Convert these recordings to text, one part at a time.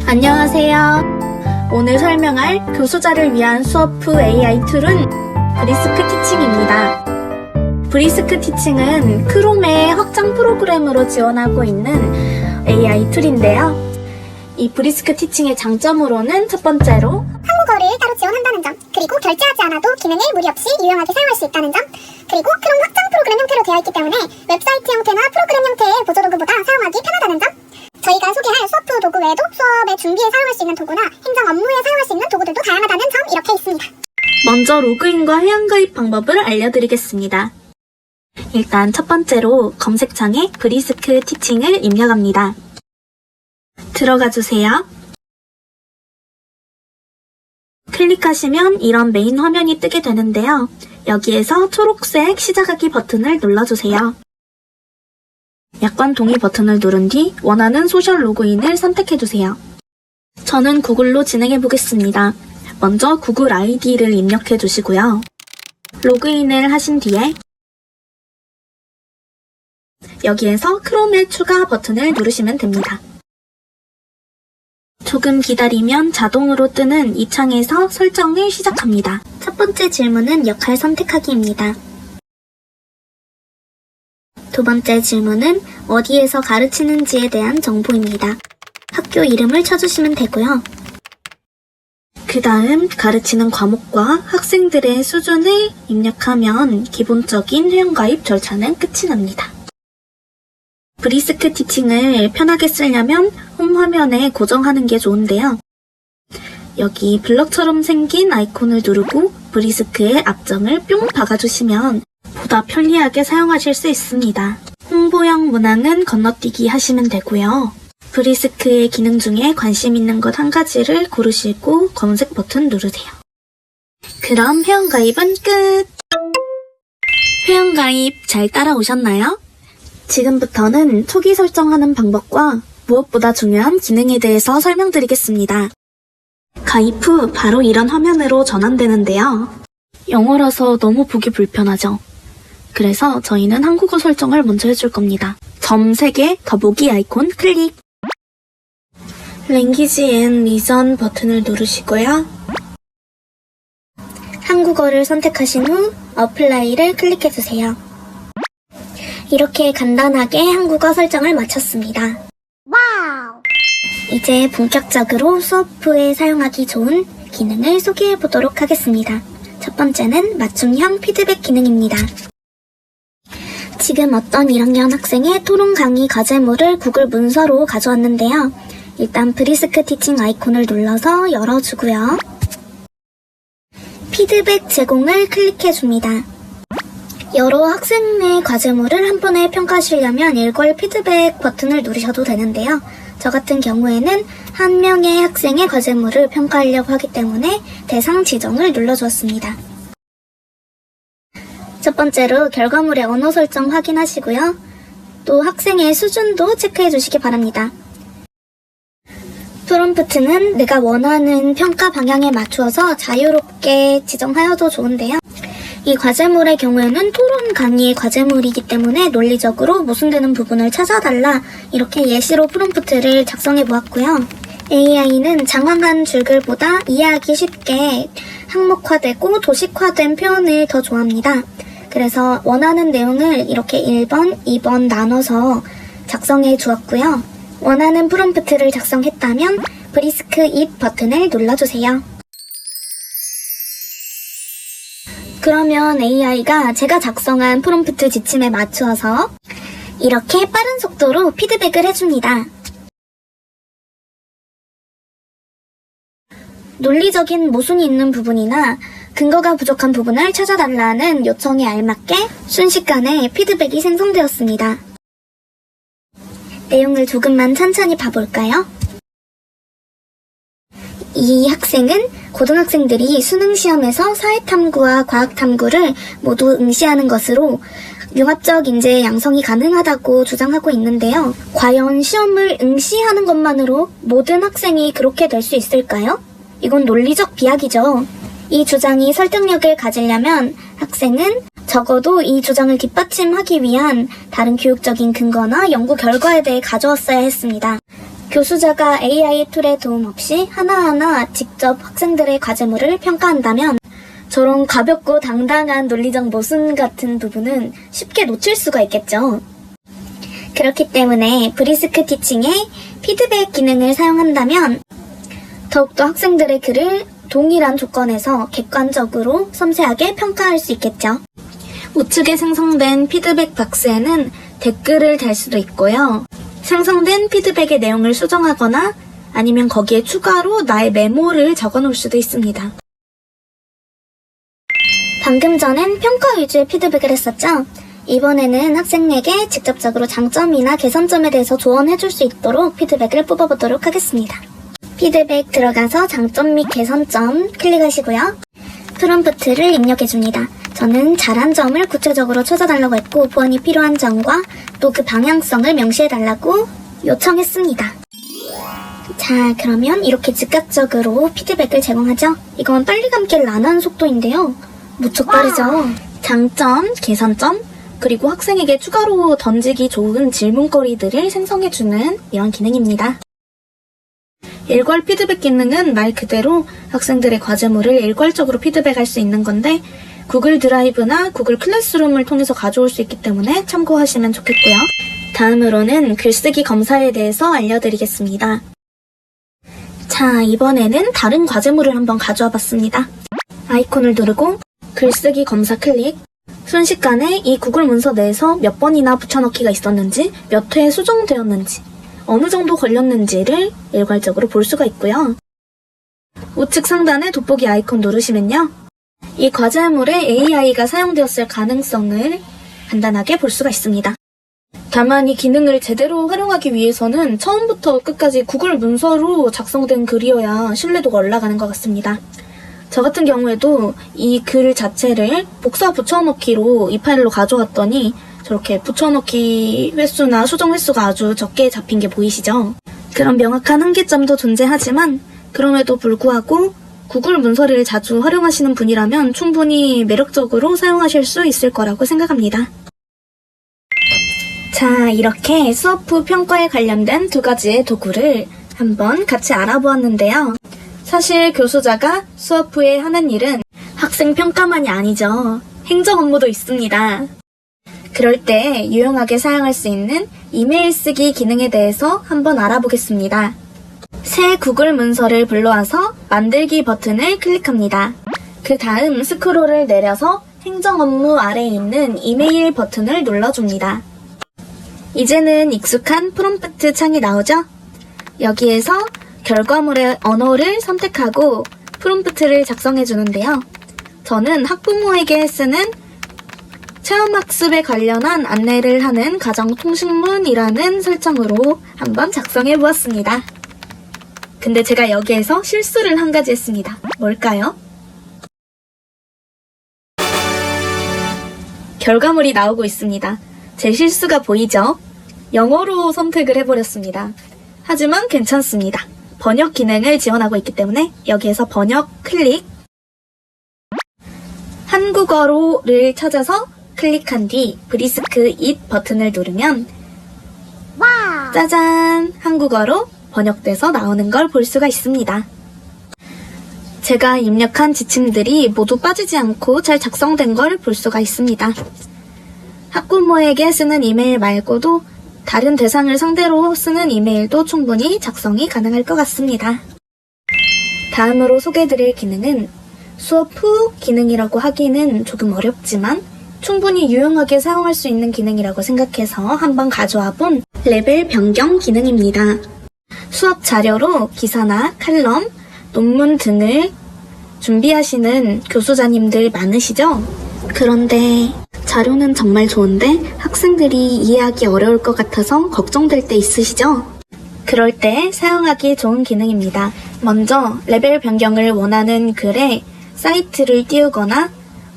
안녕하세요. 오늘 설명할 교수자를 위한 수업 후 AI 툴은 브리스크 티칭입니다. 브리스크 티칭은 크롬의 확장 프로그램으로 지원하고 있는 AI 툴인데요. 이 브리스크 티칭의 장점으로는 첫 번째로 한국어를 따로 지원한다는 점, 그리고 결제하지 않아도 기능을 무리 없이 유용하게 사용할 수 있다는 점, 그리고 크롬 확장 프로그램 형태로 되어 있기 때문에 웹사이트 형태나 프로그램 형태의 보조 도구보다 사용하기 편하다는 점, 저희가 소개할 수업 후 도구 외에도 수업의 준비에 사용할 수 있는 도구나 행정 업무에 사용할 수 있는 도구들도 다양하다는 점 이렇게 있습니다. 먼저 로그인과 회원가입 방법을 알려드리겠습니다. 일단 첫 번째로 검색창에 브리스크 티칭을 입력합니다. 들어가 주세요. 클릭하시면 이런 메인 화면이 뜨게 되는데요. 여기에서 초록색 시작하기 버튼을 눌러주세요. 약관 동의 버튼을 누른 뒤 원하는 소셜 로그인을 선택해주세요. 저는 구글로 진행해 보겠습니다. 먼저 구글 아이디를 입력해 주시고요. 로그인을 하신 뒤에 여기에서 크롬의 추가 버튼을 누르시면 됩니다. 조금 기다리면 자동으로 뜨는 이 창에서 설정을 시작합니다. 첫 번째 질문은 역할 선택하기입니다. 두 번째 질문은 어디에서 가르치는지에 대한 정보입니다. 학교 이름을 쳐주시면 되고요. 그 다음 가르치는 과목과 학생들의 수준을 입력하면 기본적인 회원가입 절차는 끝이 납니다. 브리스크 티칭을 편하게 쓰려면 홈 화면에 고정하는 게 좋은데요. 여기 블럭처럼 생긴 아이콘을 누르고 브리스크의 앞점을 뿅 박아주시면 보다 편리하게 사용하실 수 있습니다. 홍보형 문항은 건너뛰기 하시면 되고요. 브리스크의 기능 중에 관심 있는 것 한 가지를 고르시고 검색 버튼 누르세요. 그럼 회원가입은 끝! 회원가입 잘 따라오셨나요? 지금부터는 초기 설정하는 방법과 무엇보다 중요한 기능에 대해서 설명드리겠습니다. 가입 후 바로 이런 화면으로 전환되는데요. 영어라서 너무 보기 불편하죠? 그래서 저희는 한국어 설정을 먼저 해줄 겁니다. 점 3개 더보기 아이콘 클릭! Language and Region 버튼을 누르시고요. 한국어를 선택하신 후 어플라이를 클릭해주세요. 이렇게 간단하게 한국어 설정을 마쳤습니다. 와우! 이제 본격적으로 수업 후에 사용하기 좋은 기능을 소개해 보도록 하겠습니다. 첫 번째는 맞춤형 피드백 기능입니다. 지금 어떤 1학년 학생의 토론 강의 과제물을 구글 문서로 가져왔는데요. 일단 브리스크 티칭 아이콘을 눌러서 열어주고요. 피드백 제공을 클릭해줍니다. 여러 학생의 과제물을 한 번에 평가하시려면 일괄 피드백 버튼을 누르셔도 되는데요. 저 같은 경우에는 한 명의 학생의 과제물을 평가하려고 하기 때문에 대상 지정을 눌러주었습니다. 첫 번째로 결과물의 언어 설정 확인하시고요. 또 학생의 수준도 체크해 주시기 바랍니다. 프롬프트는 내가 원하는 평가 방향에 맞추어서 자유롭게 지정하여도 좋은데요. 이 과제물의 경우에는 토론 강의의 과제물이기 때문에 논리적으로 모순되는 부분을 찾아달라 이렇게 예시로 프롬프트를 작성해 보았고요. AI는 장황한 줄글보다 이해하기 쉽게 항목화되고 도식화된 표현을 더 좋아합니다. 그래서 원하는 내용을 이렇게 1번, 2번 나눠서 작성해 주었고요. 원하는 프롬프트를 작성했다면 브리스크 잇 버튼을 눌러주세요. 그러면 AI가 제가 작성한 프롬프트 지침에 맞추어서 이렇게 빠른 속도로 피드백을 해줍니다. 논리적인 모순이 있는 부분이나 근거가 부족한 부분을 찾아달라는 요청에 알맞게 순식간에 피드백이 생성되었습니다. 내용을 조금만 천천히 봐볼까요? 이 학생은 고등학생들이 수능시험에서 사회탐구와 과학탐구를 모두 응시하는 것으로 융합적 인재 양성이 가능하다고 주장하고 있는데요. 과연 시험을 응시하는 것만으로 모든 학생이 그렇게 될 수 있을까요? 이건 논리적 비약이죠. 이 주장이 설득력을 가지려면 학생은 적어도 이 주장을 뒷받침하기 위한 다른 교육적인 근거나 연구 결과에 대해 가져왔어야 했습니다. 교수자가 AI 툴의 도움 없이 하나하나 직접 학생들의 과제물을 평가한다면 저런 가볍고 당당한 논리적 모순 같은 부분은 쉽게 놓칠 수가 있겠죠. 그렇기 때문에 브리스크 티칭의 피드백 기능을 사용한다면 더욱더 학생들의 글을 동일한 조건에서 객관적으로 섬세하게 평가할 수 있겠죠. 우측에 생성된 피드백 박스에는 댓글을 달 수도 있고요. 생성된 피드백의 내용을 수정하거나 아니면 거기에 추가로 나의 메모를 적어 놓을 수도 있습니다. 방금 전엔 평가 위주의 피드백을 했었죠? 이번에는 학생에게 직접적으로 장점이나 개선점에 대해서 조언해줄 수 있도록 피드백을 뽑아보도록 하겠습니다. 피드백 들어가서 장점 및 개선점 클릭하시고요. 프롬프트를 입력해줍니다. 저는 잘한 점을 구체적으로 찾아달라고 했고 보완이 필요한 점과 또 그 방향성을 명시해달라고 요청했습니다. 자, 그러면 이렇게 즉각적으로 피드백을 제공하죠. 이건 빨리 감기를 나는 속도인데요. 무척 빠르죠. 장점, 개선점, 그리고 학생에게 추가로 던지기 좋은 질문거리들을 생성해주는 이런 기능입니다. 일괄 피드백 기능은 말 그대로 학생들의 과제물을 일괄적으로 피드백할 수 있는 건데 구글 드라이브나 구글 클래스룸을 통해서 가져올 수 있기 때문에 참고하시면 좋겠고요. 다음으로는 글쓰기 검사에 대해서 알려드리겠습니다. 자, 이번에는 다른 과제물을 한번 가져와 봤습니다. 아이콘을 누르고 글쓰기 검사 클릭. 순식간에 이 구글 문서 내에서 몇 번이나 붙여넣기가 있었는지, 몇 회에 수정되었는지, 어느 정도 걸렸는지를 일괄적으로 볼 수가 있고요. 우측 상단에 돋보기 아이콘 누르시면요. 이 과제물에 AI가 사용되었을 가능성을 간단하게 볼 수가 있습니다. 다만 이 기능을 제대로 활용하기 위해서는 처음부터 끝까지 구글 문서로 작성된 글이어야 신뢰도가 올라가는 것 같습니다. 저 같은 경우에도 이 글 자체를 복사 붙여넣기로 이 파일로 가져왔더니 저렇게 붙여넣기 횟수나 수정 횟수가 아주 적게 잡힌 게 보이시죠? 그런 명확한 한계점도 존재하지만 그럼에도 불구하고 구글 문서를 자주 활용하시는 분이라면 충분히 매력적으로 사용하실 수 있을 거라고 생각합니다. 자, 이렇게 수업 후 평가에 관련된 두 가지의 도구를 한번 같이 알아보았는데요. 사실 교수자가 수업 후에 하는 일은 학생 평가만이 아니죠. 행정 업무도 있습니다. 그럴 때 유용하게 사용할 수 있는 이메일 쓰기 기능에 대해서 한번 알아보겠습니다. 새 구글 문서를 불러와서 만들기 버튼을 클릭합니다. 그 다음 스크롤을 내려서 행정 업무 아래에 있는 이메일 버튼을 눌러줍니다. 이제는 익숙한 프롬프트 창이 나오죠? 여기에서 결과물의 언어를 선택하고 프롬프트를 작성해 주는데요. 저는 학부모에게 쓰는 체험학습에 관련한 안내를 하는 가정통신문이라는 설정으로 한번 작성해 보았습니다. 근데 제가 여기에서 실수를 한 가지 했습니다. 뭘까요? 결과물이 나오고 있습니다. 제 실수가 보이죠? 영어로 선택을 해버렸습니다. 하지만 괜찮습니다. 번역 기능을 지원하고 있기 때문에 여기에서 번역 클릭, 한국어로를 찾아서 클릭한 뒤 브리스크 잇 버튼을 누르면 짜잔! 한국어로 번역돼서 나오는 걸 볼 수가 있습니다. 제가 입력한 지침들이 모두 빠지지 않고 잘 작성된 걸 볼 수가 있습니다. 학부모에게 쓰는 이메일 말고도 다른 대상을 상대로 쓰는 이메일도 충분히 작성이 가능할 것 같습니다. 다음으로 소개해드릴 기능은 수업 후 기능이라고 하기는 조금 어렵지만 충분히 유용하게 사용할 수 있는 기능이라고 생각해서 한번 가져와 본 레벨 변경 기능입니다. 수업 자료로 기사나 칼럼, 논문 등을 준비하시는 교수자님들 많으시죠? 그런데 자료는 정말 좋은데 학생들이 이해하기 어려울 것 같아서 걱정될 때 있으시죠? 그럴 때 사용하기 좋은 기능입니다. 먼저 레벨 변경을 원하는 글에 사이트를 띄우거나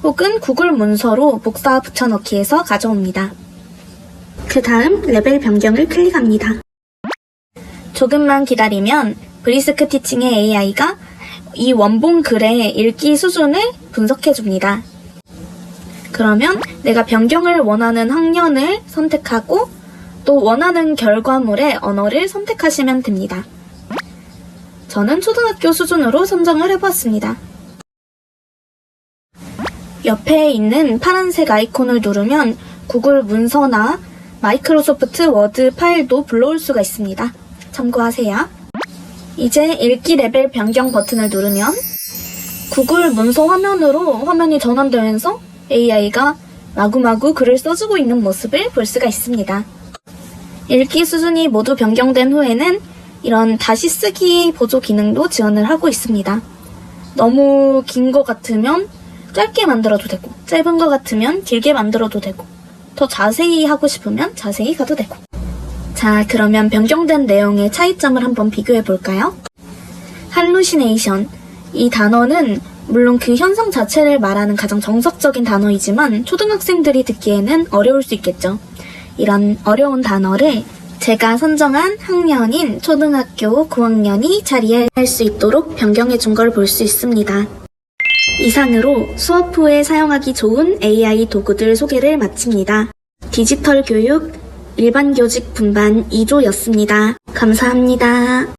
혹은 구글 문서로 복사 붙여넣기해서 가져옵니다. 그 다음 레벨 변경을 클릭합니다. 조금만 기다리면 브리스크 티칭의 AI가 이 원본 글의 읽기 수준을 분석해줍니다. 그러면 내가 변경을 원하는 학년을 선택하고 또 원하는 결과물의 언어를 선택하시면 됩니다. 저는 초등학교 수준으로 선정을 해보았습니다. 옆에 있는 파란색 아이콘을 누르면 구글 문서나 마이크로소프트 워드 파일도 불러올 수가 있습니다. 참고하세요. 이제 읽기 레벨 변경 버튼을 누르면 구글 문서 화면으로 화면이 전환되면서 AI가 마구마구 글을 써주고 있는 모습을 볼 수가 있습니다. 읽기 수준이 모두 변경된 후에는 이런 다시 쓰기 보조 기능도 지원을 하고 있습니다. 너무 긴 것 같으면 짧게 만들어도 되고, 짧은 것 같으면 길게 만들어도 되고, 더 자세히 하고 싶으면 자세히 가도 되고. 자, 그러면 변경된 내용의 차이점을 한번 비교해 볼까요? 할루시네이션. 이 단어는 물론 그 현상 자체를 말하는 가장 정석적인 단어이지만 초등학생들이 듣기에는 어려울 수 있겠죠. 이런 어려운 단어를 제가 선정한 학년인 초등학교 9학년이 잘 이해할 수 있도록 변경해 준 걸 볼 수 있습니다. 이상으로 수업 후에 사용하기 좋은 AI 도구들 소개를 마칩니다. 디지털 교육 일반 교직 분반 2조였습니다. 감사합니다.